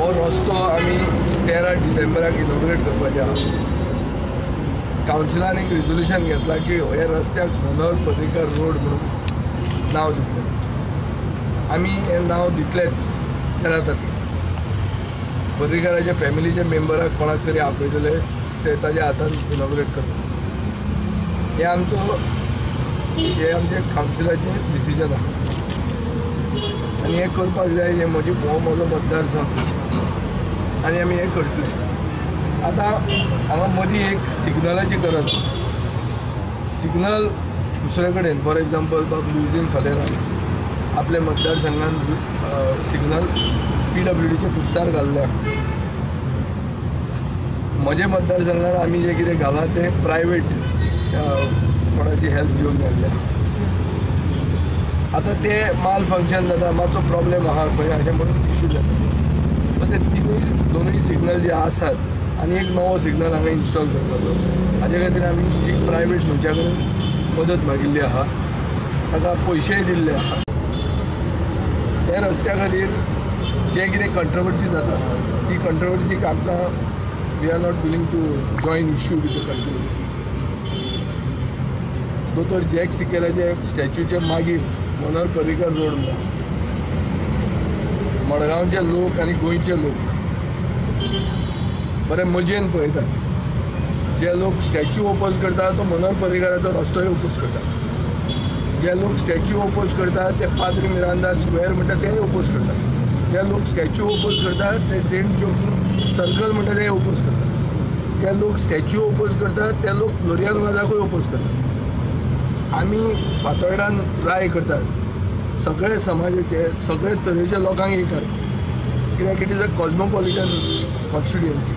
हो रस्तो आमी 13 डिसेंबराक इनॉग्रेट करपाचे आहा. कावन्सिलान एक रिजोल्युशन घेतला की ह्या रस्त्याक मनोहर पर्रीकर रोड म्हणून नांव दितलें. आमी हें नांव दितलेच 13 तारखेक. पर्रीकराच्या फॅमिलीच्या मेंबराक कोणाक तरी आपयतले ते ताज्या हातान इनॉग्रेट करता. हे आमचे कावन्सिलाचें डिसिजन आहा आनी हें करपाक जाय. हें म्हजो मतदारसंघ आनी आमी हें करतले. आतां हांगा मदीं एक सिग्नलाची गरज आसा. सिग्नल दुसरे कडेन फॉर एग्जाम्पल बाब लुईजीन फालेरान आपल्या मतदारसंघान सिग्नल PWDचे कुस्तार घाल्ल्या. म्हज्या मतदारसंघान आमी जें कितें घालां तें प्रायवेट कोणाची हेल्प घेवन घाल्ल्या. आतां ते माल फंक्शन जाता, मातसो प्रॉब्लेम आहा खंय हाचें म्हणून इश्यू जाता. सो ते दोनूय सिग्नल जे आसात आनी एक नवो सिग्नल हांगा इन्स्टॉल करपाचो. हाजे खातीर आमी एक प्रायवेट मनशा कडेन मदत मागिल्ली आहा. ताका पयशेय दिल्ले आहा. त्या रस्त्या खातीर जे कितें कंट्रोवर्सी जाता ती कंट्रोवर्सीक आमकां we are not willing to join issue with the controversy. दोतोर जॅक सिकेराचे स्टॅच्यूचे मागीर मनोहर पर्रीकर रोड म्हणून मडगांवचे लोक आनी गोंयचे लोक बरे मजेन पळयतात. जे लोक स्टॅच्यू ओपोज करता तो मनोहर पर्रीकराचो रस्तोय ओपोज करता. जे लोक स्टॅच्यू ओपोज करतात ते पाद्री मिरांदा स्क्वेअर म्हणटा तेय ओपोज करतात. जे लोक स्टॅच्यू ओपोज करतात ते सेंट जॉर्ज सर्कल म्हणटा ते ओपोज करतात. जे लोक स्टॅच्यू ओपोज करतात ते लोक फ्लोरियन वाजाकूय ओपोज करतात. आमी फातोर्डान ट्राय करतात सगळे समाजाचे सगळे तरेच्या लोकांक एक हाडपाक. कित्याक it is a cosmopolitan constituency.